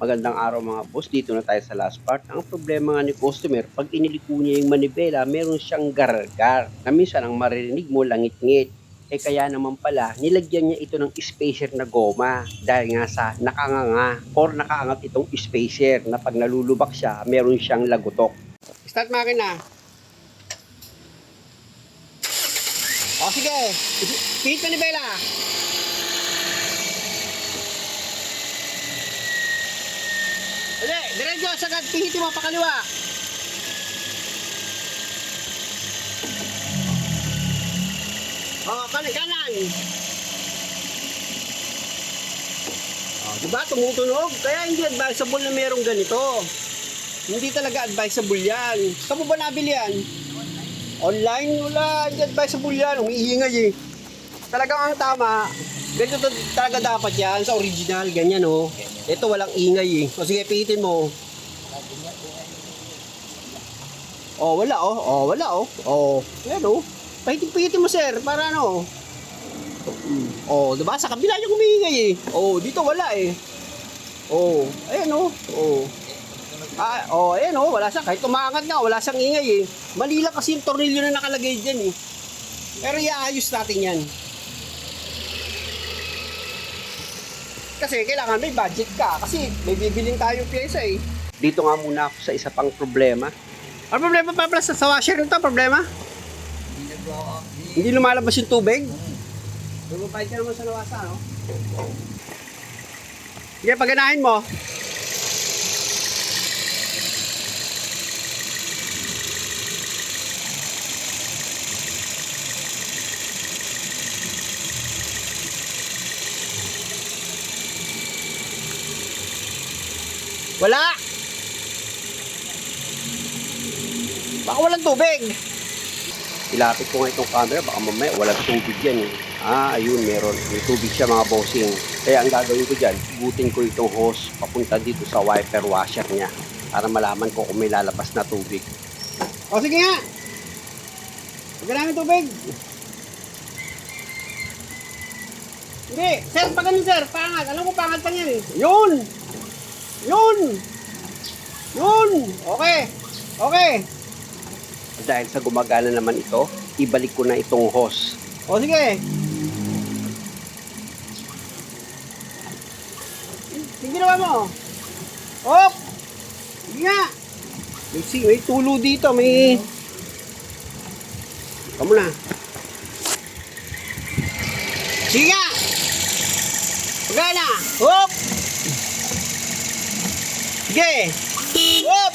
Magandang araw mga boss, dito na tayo sa last part. Ang problema nga ni customer, pag iniliko niya yung manibela, meron siyang gargar na minsan ang maririnig mo langit-ngit. Kaya naman pala, nilagyan niya ito ng spacer na goma dahil nga sa nakanganga or nakaangat itong spacer na pag nalulubak siya, meron siyang lagutok. Start makina. O sige, pihit manibela. Hindi, diretso, sagad, pihitin mo pakaliwa. Kanan. Diba, tumutunog? Kaya hindi advisable na merong ganito. Hindi talaga advisable yan. Saan mo ba nabili yan? Online? Wala, hindi advisable yan. Umiingay eh. Talagang ang tama, ganito talaga dapat yan sa original, ganyan oh. Ito walang ingay eh. O sige, pihitin mo. Oh, wala oh. Oh, wala oh. Oh, yan oh. Pihitin mo sir, para ano. Oh, diba? Sa kabila yung umiingay eh. Oh, dito wala eh. Oh, ayan oh. Oh. Ayan oh, wala siya. Kahit umaangat nga, wala siyang ingay eh. Mali lang kasi yung tornilyo na nakalagay dyan eh. Pero iaayos natin yan. Kasi kailangan may budget ka. Kasi may bibiling tayong pyesa eh. Dito nga muna ako sa isa pang problema. Ano problema pa pala sa washer nito? Problema? Hindi lumalabas yung tubig? Lumabay ka naman sa lawasa, no? Sige, paganahin mo. Wala! Baka walang tubig. Ilapit ko nga itong camera, baka mamaya walang tubig yan eh. Ayun, meron. May tubig siya mga bossing. Kaya ang gagawin ko dyan, igutin ko itong hose papunta dito sa wiper washer niya para malaman ko kung may lalabas na tubig. O sige nga! Huwag namin tubig! Hindi! Sir, pag ganun sir, pangat. Alam ko pangat pa yan eh. Yun! Yun! Yun! Okay! Okay! Dahil sa gumagana naman ito, ibalik ko na itong hose. O sige! Sige naman mo! Hop! Sige nga! May tulo dito, may... Kamu na. Sige nga! Pagana! Hop! Sige! Hop!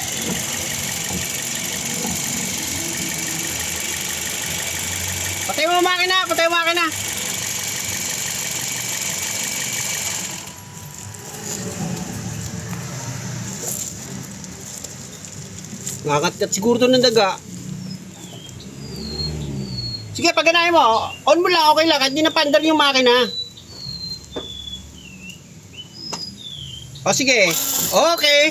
Patay mo makina! Patay mo makina! Nakakat siguro ito ng daga. Sige, paganahin mo. On mo lang, okay lang. Hindi na pandar yung makina. O sige. Okay.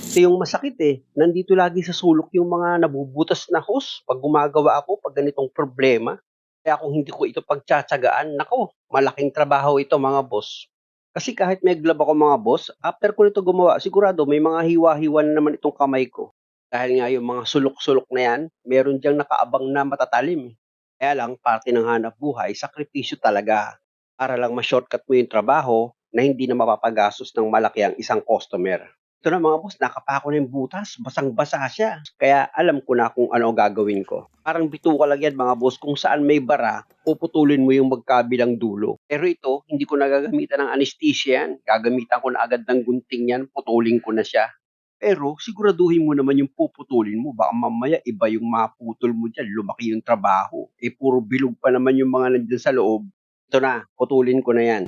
Ito yung masakit eh. Nandito lagi sa sulok yung mga nabubutas na hose pag gumagawa ako pag ganitong problema. Kaya kung hindi ko ito pagtsatsagaan, nako, malaking trabaho ito mga boss. Kasi kahit may glove ako mga boss, after ko nito gumawa, sigurado may mga hiwa-hiwa na naman itong kamay ko. Dahil nga yung mga sulok-sulok na yan, meron diyang nakaabang na matatalim. Kaya lang, parte ng hanap buhay, sakripisyo talaga. Para lang ma-shortcut mo yung trabaho na hindi na mapapagastos ng malaki ang isang customer. Ito na mga boss, nakapako na yung butas, basang-basa siya. Kaya alam ko na kung ano gagawin ko. Parang bituka lang yan mga boss, kung saan may bara, puputulin mo yung magkabilang dulo. Pero ito, hindi ko nagagamitan ng anesthesia yan. Gagamitan ko na agad ng gunting yan, putulin ko na siya. Pero siguraduhin mo naman yung puputulin mo. Baka mamaya iba yung maputol mo dyan. Lumaki yung trabaho. Puro bilog pa naman yung mga nandyan sa loob. Ito na, putulin ko na yan.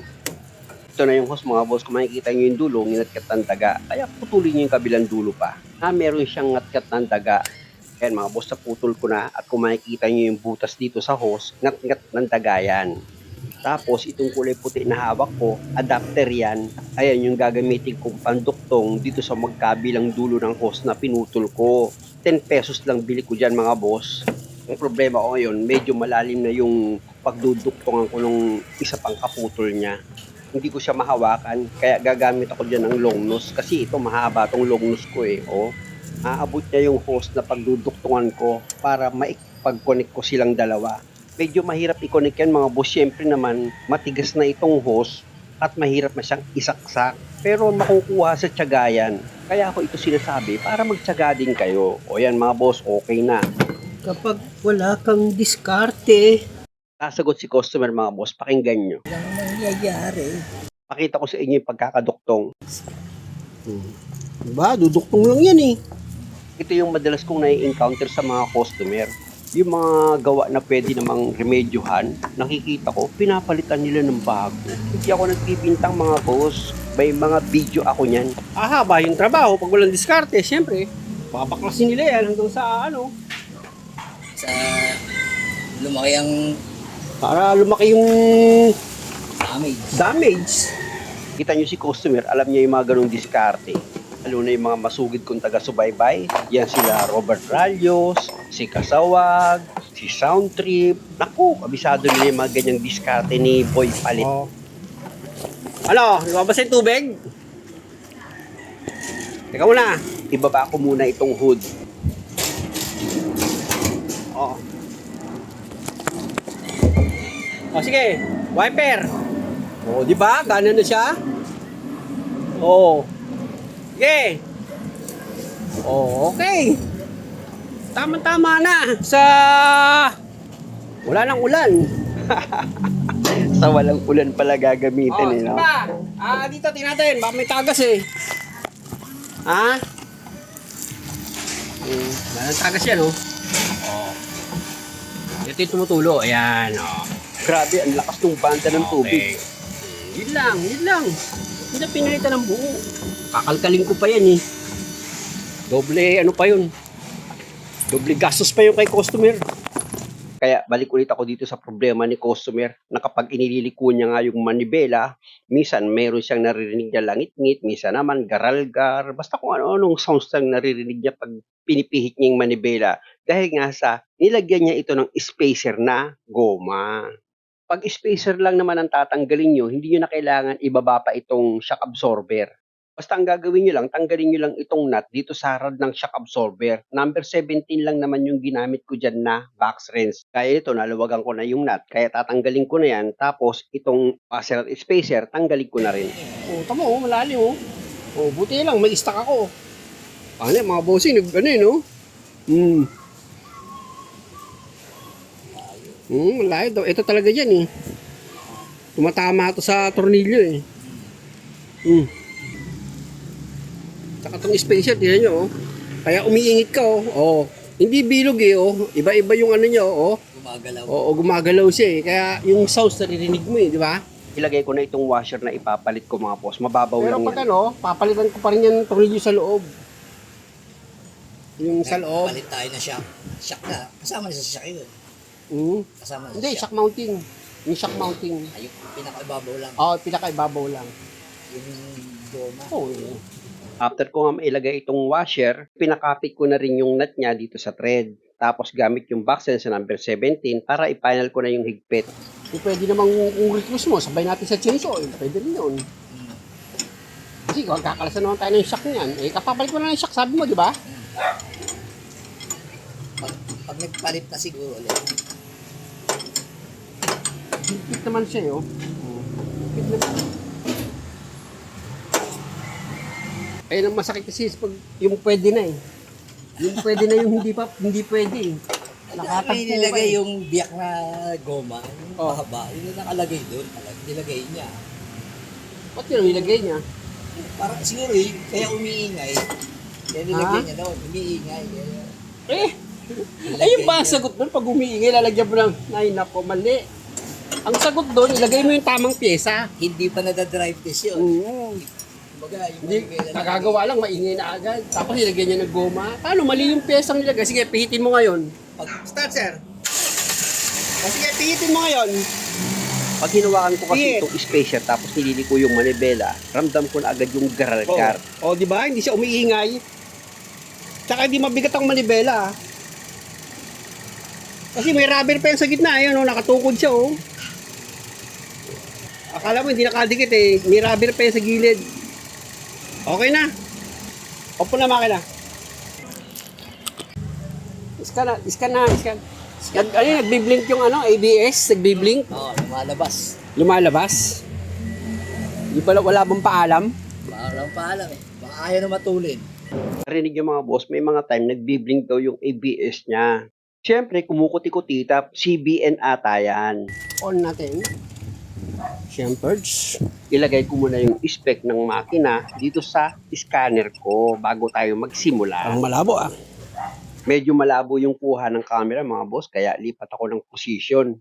Ito na yung hose mga boss. Kung makikita nyo yung dulo, nginatkat ng daga. Kaya putulin nyo yung kabilang dulo pa. Meron siyang ngatkat ng daga. Ayan mga boss, naputol ko na. At kung makikita nyo yung butas dito sa hose, ngat-ngat ng daga yan. Tapos itong kulay puti na hawak ko, adapter yan. Ayan yung gagamitin kong panduktong dito sa magkabilang dulo ng hose na pinutol ko. 10 pesos lang bili ko dyan mga boss. Ang problema ko ngayon, medyo malalim na yung pagduduktongan ko ng isa pang kaputol niya. hindi ko siya mahawakan. Kaya gagamit ako dyan ng long nose. Kasi ito mahaba tong long nose ko eh. Oh, aabot niya yung hose na pagduduktungan ko para maipag-connect ko silang dalawa. Medyo mahirap i-connect yan mga boss. Siyempre naman, matigas na itong hose at mahirap na siyang isaksak. Pero makukuha sa tiyaga yan. Kaya ako ito sinasabi para magtiyaga din kayo. O yan mga boss, okay na. Kapag wala kang diskarte, Sasagot si customer mga boss, pakinggan nyo. lang nangyayari. Pakita ko sa inyo yung pagkakaduktong. Diba? Duduktong lang yan eh. Ito yung madalas kong nai-encounter sa mga customer. Yung mga gawa na pwede namang remedyohan, nakikita ko, pinapalitan nila ng bago. Hindi ako nagbibintang mga boss. May mga video ako niyan. Ahaba yung trabaho pag walang diskarte, siyempre. Babaklasin nila yan hanggang sa Sa lumaki ang para lumaki yung damage. damage. Kita nyo si customer, alam niya yung mga ganong diskarte. Lalo na yung mga masugid kong taga-subaybay. Yan sila Robert Ralios, si Kasawag, si Soundtrip. Naku, kabisado nila yung mga ganyang diskarte ni Boy Palit. Oh. Ano, lumabas yung tubig? Teka muna. Ibaba ko muna itong hood. Oh. Oh, sige. Wiper. Oh, di ba? Gana na siya. Oh. Sige. Oh, okay. Tama-tama na sa wala nang ulan. Sa walang ulan pala gagamitin eh, no? Diba? Dito tinatin. Baka may tagas eh. Ha? Wala nang tagas yan, oh. Oh. Ito yung tumutulo. Ayan, oh. Grabe, ang lakas ng banda ng tubig. Yun lang, yun lang. Hindi na pinalitan ng buo. Kakalkalin ko pa yan eh. Doble, ano pa yun? Doble gastos pa yun kay customer. Kaya balik ulit ako dito sa problema ni customer na kapag inililiko niya nga yung manibela, minsan meron siyang naririnig na langit-ngit, minsan naman garalgar, basta kung ano-anong sounds lang naririnig niya pag pinipihit niya yung manibela. Dahil nga sa nilagyan niya ito ng spacer na goma. Pag spacer lang naman ang tatanggalin nyo, hindi nyo na kailangan ibaba pa itong shock absorber. Basta ang gagawin nyo lang, tanggalin nyo lang itong nut dito sa rod ng shock absorber. Number 17 lang naman yung ginamit ko dyan na box wrench. Kaya ito, nalawagan ko na yung nut. Kaya tatanggalin ko na yan. Tapos itong washer at spacer, tanggalin ko na rin. Oh, tama oh, malalim oh. Oh, buti lang, may stock ako. Ano yung mga bossing, ano yun oh. Malayo daw. Ito talaga yan eh. Tumatama ito sa tornilyo eh. Tsaka itong spacer, tingnan nyo oh. Kaya umiingit ka oh. Oh. Hindi bilog eh oh. Iba-iba yung ano nyo oh. Gumagalaw. Oo, gumagalaw siya eh. Kaya yung sounds naririnig mo eh, di ba? Ilagay ko na itong washer na ipapalit ko mga boss. Mababaw Pero lang pag yan. ano, papalitan ko pa rin yung tornilyo sa loob. Yung sa loob. Palit tayo na shock. Shock na. Kasama na sa shock yun. Kasama na sa Hindi, shock mounting. Yung shock mounting. Ayun, pinakaibabaw lang. Oo, pinakaibabaw lang. Yung goma. Oo, yun. After ko nga mailagay itong washer, pinakapit ko na rin yung nut niya dito sa thread. Tapos gamit yung box wrench sa number 17 para i-final ko na yung higpit. Kung pwede namang kung request mo, sabay natin sa chainsaw. Pwede rin yun. Kasi kakalasan naman tayo ng shock niyan. Eh, kapapalit mo na ng shock, sabi mo, di ba? Pag nagpalit na siguro ulit. Higpit naman siya, oh. Higpit naman. Ayun ang masakit kasi pag yung pwede na eh. Yung pwede na yung hindi pwede eh. Nakatagpo Nakatagpo nilagay ka eh. yung biyak na goma, yung Oh. mahaba, yun yung nakalagay doon. Nilagay niya. Ba't yun ang nilagay niya? Para siguro eh, kaya umiingay. Kaya nilagay Ha? niya doon, umiingay. Kaya, Eh! Ayun ba ang sagot doon? Pag umiingay, lalagyan mo ng, ay nako, mali. Ang sagot doon, ilagay mo yung tamang pyesa. hindi pa nadadrive test yun. Kumbaga, yung Hindi, maligay na nakagawa lang, maingay na agad. Tapos ilagay niya ng goma. Paano? Mali yung pyesang nilagay. Sige, pihitin mo ngayon. Start, sir. O sige, pihitin mo ngayon. Pag hinawakan ko kasi Yes. itong spacer tapos nililiko yung manibela, ramdam ko na agad yung garalgar. O, di ba? Hindi siya umiingay. Tsaka hindi mabigat ang manibela. Kasi may rubber pa yan sa gitna. Ayun, oh, nakatukod siya, oh. Akala mo hindi nakadikit eh. May rubber pa yan sa gilid. Okay na. Opo na makina. Iskan na. Nagbiblink yung ABS, nagbiblink. Oo, lumalabas. Lumalabas. Di pala, wala bang paalam? Walang paalam eh. Baka ayaw na matulin. Narinig yung mga boss, may mga time nagbiblink daw yung ABS niya. Siyempre, kumukuti-kuti, CBN ata yan. On natin. Siyempre. Ilagay ko muna yung spec ng makina dito sa scanner ko bago tayo magsimula. Ang malabo ah. Medyo malabo yung kuha ng camera mga boss, kaya lipat ako ng position.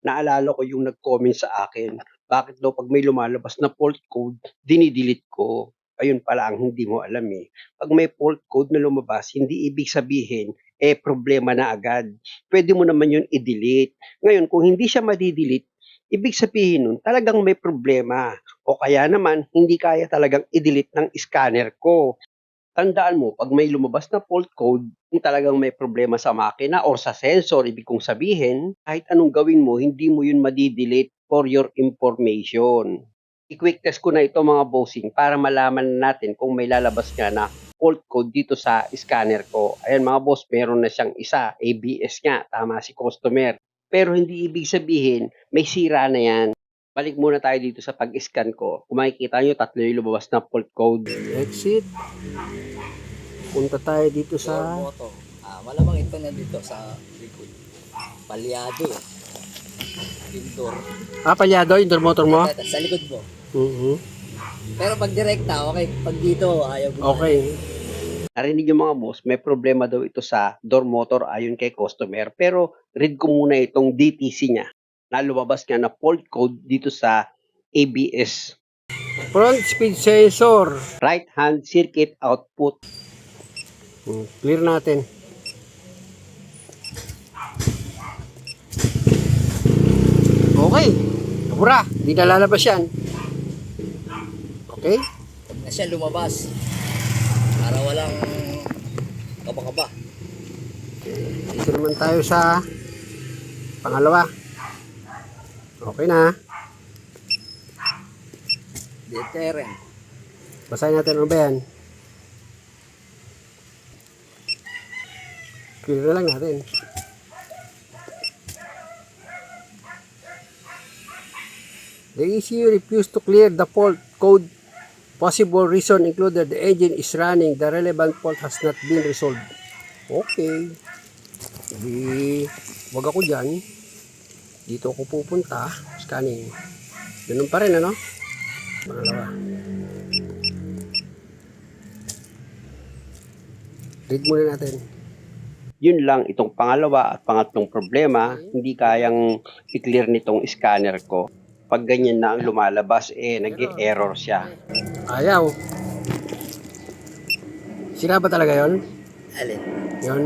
Naalala ko yung nag-comment sa akin, bakit daw pag may lumalabas na fault code, dinidelete ko. Ayun pala ang hindi mo alam eh. Pag may fault code na lumabas, hindi ibig sabihin, problema na agad. Pwede mo naman yun i-delete. Ngayon, kung hindi siya madidelete, ibig sabihin nun, talagang may problema. O kaya naman, hindi kaya talagang i-delete ng scanner ko. Tandaan mo, pag may lumabas na fault code, kung talagang may problema sa makina or sa sensor, ibig kong sabihin, kahit anong gawin mo, hindi mo yun madidelete for your information. I-quick test ko na ito mga bossing para malaman natin kung may lalabas nga na fault code dito sa scanner ko. Ayan mga boss, meron na siyang isa, ABS nga, tama si customer. Pero hindi ibig sabihin, may sira na yan. Balik muna tayo dito sa pag-scan ko. Kung makikita nyo, 3 yung lumabas na fault code. Exit. Punta tayo dito sa... Moto. Malamang ito na dito sa likod. Palyado eh. Indoor. Palyado, yung door motor mo? Sa likod mo. Pero pag direkta, okay. Pag dito, ayaw mo. Okay. Narinig yung mga boss, may problema daw ito sa door motor ayon kay customer. Pero read ko muna itong DTC niya na lumabas nga na fault code dito sa ABS. Front speed sensor. Right hand circuit output. Clear natin. Okay. Kabura. Hindi na lalabas yan. Okay. Huwag na siya lumabas. Para walang kaba-kaba. Dito naman tayo sa pangalawa. Okay na. Deterrent. Basahin natin ano ba yan. Clear na lang natin. The ECU refused to clear the fault code. Possible reason included the engine is running. The relevant fault has not been resolved. Okay. Hindi, wag ako dyan. Dito ako pupunta. Scanning. Ganun pa rin, ano? Pangalawa. Read muna natin. Yun lang itong pangalawa at pangatlong problema, hindi kayang i-clear nitong scanner ko. Pag ganyan na ang lumalabas, nag-error siya. Ayaw. Sira ba talaga yon? Alin? Yon.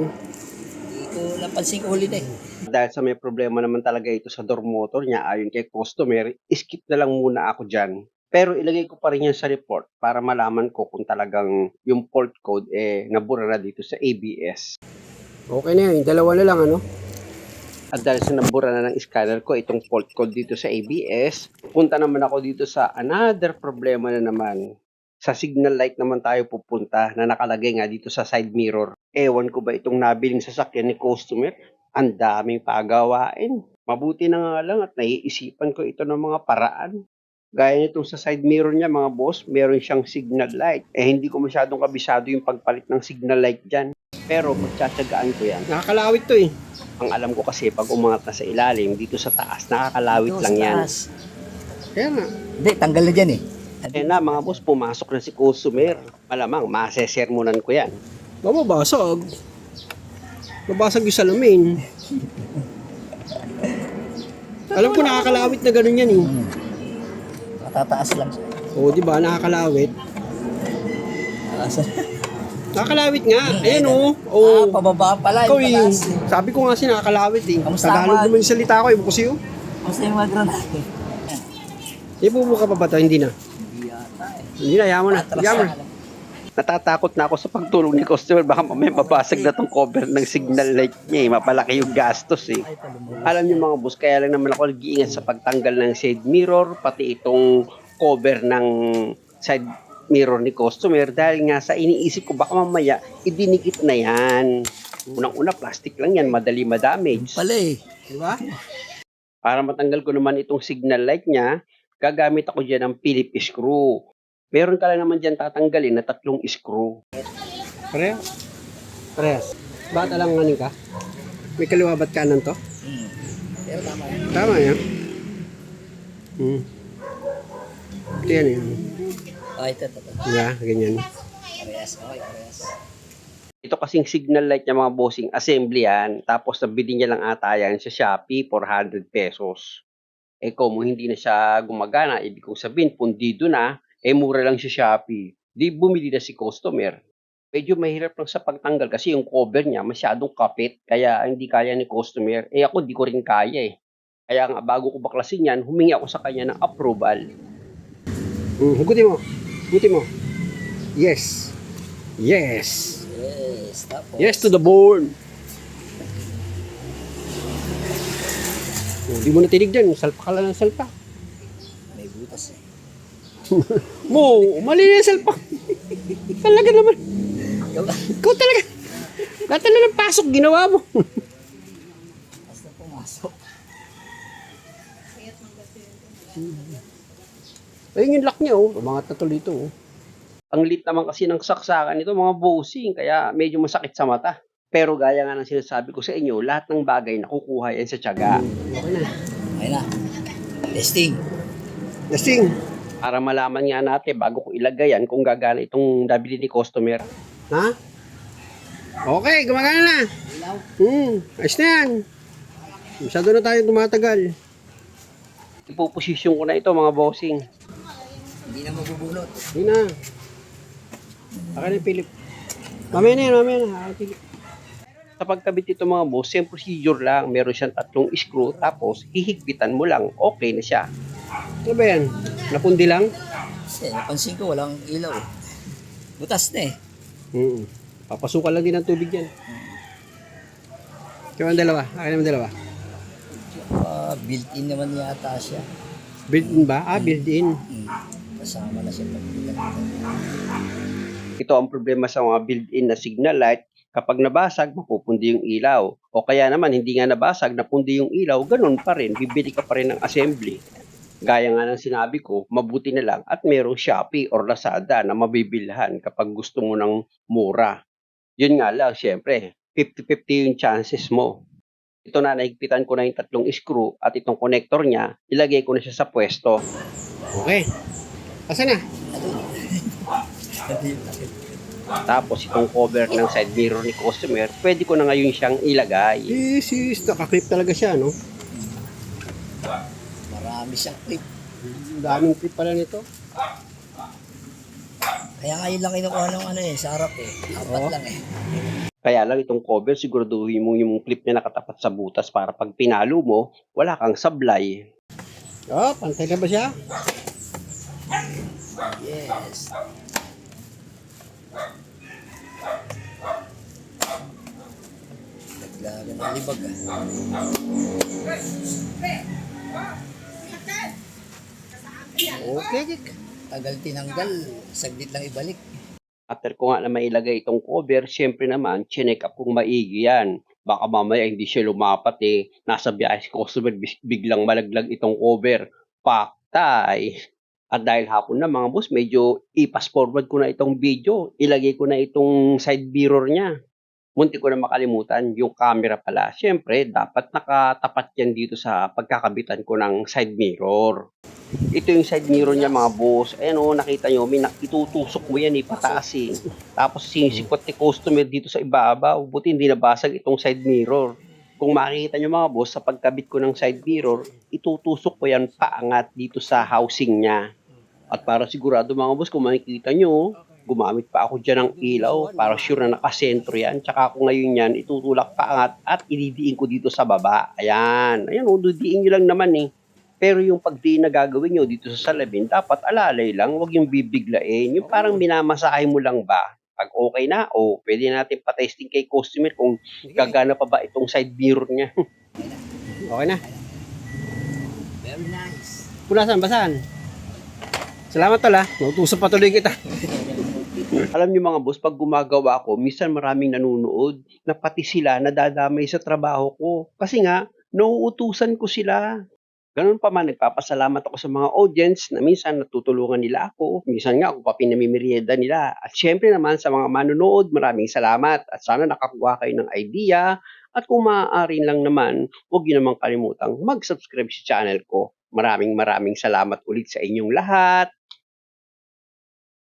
Hindi ko napansin ko huli na eh. Dahil sa may problema naman talaga ito sa door motor niya, ayon kay customer, skip na lang muna ako dyan. Pero ilagay ko pa rin yan sa report para malaman ko kung talagang yung fault code nabura na dito sa ABS. Okay na yun. Dalawa na lang, ano? At dahil sa nabura na ng scanner ko itong fault code dito sa ABS, punta naman ako dito sa another problema na naman. Sa signal light naman tayo pupunta na nakalagay nga dito sa side mirror. Ewan ko ba itong nabiling sasakyan ni customer? Ang daming pagawain. Mabuti na nga lang at naiisipan ko ito ng mga paraan. Gaya nitong sa side mirror niya mga boss, meron siyang signal light. Hindi ko masyadong kabisado yung pagpalit ng signal light dyan. Pero magtsatsagaan ko yan. Nakakalawit to eh. Ang alam ko kasi pag umangat na sa ilalim, dito sa taas, nakakalawit Dito, lang sa yan. taas. Kaya nga. Hindi, tanggal na dyan eh. Na mga boss, pumasok na si customer. Malamang, masesermonan ko yan. Mababasag. Mabasag yung salamin. Alam ko nakakalawit na ganun yan eh. Matataas lang siya. Oo, di ba? Nakakalawit. Asa? Nakakalawit nga. Ayan o. Oh. Pababa pala. Ikaw Yung eh. pataas eh. Sabi ko nga si nakakalawit eh. Kamusta Tagalog ka? naman yung salita ko eh. Bukusi oh. Basta yung magranate. Ibubuka pa ba ito? Hindi na. Hindi yata eh. Hindi na. Yaman na. Atras Yaman. na lang. Natatakot na ako sa pagtulong ni customer. Baka mamaya mabasag na tong cover ng signal light niya eh. Mapalaki yung gastos eh. Ay, palumabas. Alam niyo mga boss, kaya lang naman ako nag-iingat sa pagtanggal ng side mirror, pati itong cover ng side mirror ni customer dahil nga sa iniisip ko baka mamaya idinikit na yan. Unang-una, plastic lang yan, madali ma-damage. Pala eh. Di ba? Para matanggal ko naman itong signal light niya, gagamit ako dyan ng Phillips screw. Meron ka lang naman dyan tatanggalin na 3 screw. Pareho. Parehas. Bakit alanganin ka? May kaliwa ba't kanan to? Pero tama yun. Tama yan. Ito yan yun. Ay, ito. Diba? Ganyan. Parehas. Okay, parehas. Ito kasing signal light niya mga bossing, assembly yan. Tapos nabili niya lang ata yan sa Shopee, 400 pesos. Eh kung hindi na siya gumagana, ibig kong sabihin, pundido na, mura lang sa Shopee. Di bumili na si customer. Medyo mahirap lang sa pagtanggal kasi yung cover niya masyadong kapit, kaya hindi kaya ni customer. Ako di ko rin kaya eh. Kaya nga bago ko baklasin yan, humingi ako sa kanya ng approval. Hugutin mo. Hugutin mo. Yes. Yes. Yes, tapos. Yes to the bone. Hindi mo na tinignan. Salpa ka lang ng salpa. May butas eh. Mo, mali na yung salpa. Talaga naman. Ikaw talaga. Lahat na ng pasok ginawa mo. Basta pumasok. Ayun yung lock niya oh. Umangat na tuloy ito oh. Ang lit naman kasi ng saksakan nito mga bossing, kaya medyo masakit sa mata. Pero gaya nga ng sinasabi ko sa inyo, lahat ng bagay nakukuha yan sa tiyaga. Okay na. Okay na. Testing. Testing. Para malaman nga natin bago ko ilagay yan kung gagana itong nabili ni customer. Ha? Okay, gumagana na. Ayos na yan. Masyado na tayo tumatagal. Ipoposisyon ko na ito mga bossing. Hindi na mabubunot. Hindi na. Akin na Philip. Mamaya na yan, mamaya na. Philip. Sa pagkabit ito mga boss, same procedure lang. Meron siyang 3 screw, tapos hihigpitan mo lang. Okay na siya. Ano ba yan? Napundi lang? Kasi napansin ko walang ilaw. Butas na eh. Papasukan lang din ng tubig yan. Kaya ang dalawa? Akin naman dalawa. Built-in naman yata siya. Built-in ba? Built-in. Kasama na siya pag Ito ang problema sa mga built-in na signal light. Kapag nabasag, mapupundi yung ilaw. O kaya naman, hindi nga nabasag, napundi yung ilaw, ganun pa rin. Bibili ka pa rin ng assembly. Gaya nga ng sinabi ko, mabuti na lang at merong Shopee or Lazada na mabibilhan kapag gusto mo ng mura. Yun nga lang, syempre, 50-50 yung chances mo. Ito na, nahigpitan ko na yung 3 screw at itong connector niya, ilagay ko na siya sa pwesto. Okay. Asa na? Tapos itong cover ng side mirror ni customer, pwede ko na ngayon siyang ilagay. Sis, nakaklip talaga siya, no? Marami siyang clip. Daming clip pala nito. Kaya ngayon lang kinukuha ng sa harap eh. Apat lang eh. Kaya lang itong cover, siguraduhin mo yung clip niya nakatapat sa butas para pag pinalo mo, wala kang sablay. Oh, pantay na ba siya? Yes. Naglaga ng libag Okay. Tagal tinanggal. Saglit lang ibalik. After ko nga na mailagay itong cover, syempre naman, chinek up kung maigi yan. Baka mamaya hindi siya lumapat nasa biyahe si customer, biglang malaglag itong cover. Paktay! At dahil hapon na mga boss, medyo i-fast forward ko na itong video. Ilagay ko na itong side mirror niya. Munti ko na makalimutan yung camera pala. Syempre, dapat nakatapat yan dito sa pagkakabitan ko ng side mirror. Ito yung side mirror niya mga boss. Ayan o, nakita nyo, itutusok mo yan pataas eh. Tapos sinisikot ni customer dito sa ibabaw. Buti hindi nabasag itong side mirror. Kung makikita nyo mga boss, sa pagkabit ko ng side mirror, itutusok ko yan paangat dito sa housing niya. At para sigurado mga boss, kung makikita nyo, gumamit pa ako dyan ng ilaw para sure na nakasentro yan. Tsaka ako ngayon yan, itutulak paangat at ididiin ko dito sa baba. Ayan. Ayan o, didiin nyo lang naman eh. Pero yung pag-day na gagawin nyo dito sa salamin, dapat alalay lang, huwag yung bibiglain. Yung parang minamasahe mo lang ba? Pag okay na, pwede natin pa-testing kay customer kung gagana pa ba itong side mirror niya. Okay na. Very nice. Punasan, basahan. Salamat tala. Nautusan pa tuloy kita. Alam niyo mga boss, pag gumagawa ako, minsan maraming nanonood na pati sila nadadamay sa trabaho ko. Kasi nga, nauutusan ko sila. Ganun pa man, nagpapasalamat ako sa mga audience na minsan natutulungan nila ako. Minsan nga ako pa pinamimerienda nila. At syempre naman sa mga manonood, maraming salamat. At sana nakakuha kayo ng idea. At kung maaari lang naman, huwag niyo namang kalimutang mag-subscribe sa channel ko. Maraming salamat ulit sa inyong lahat.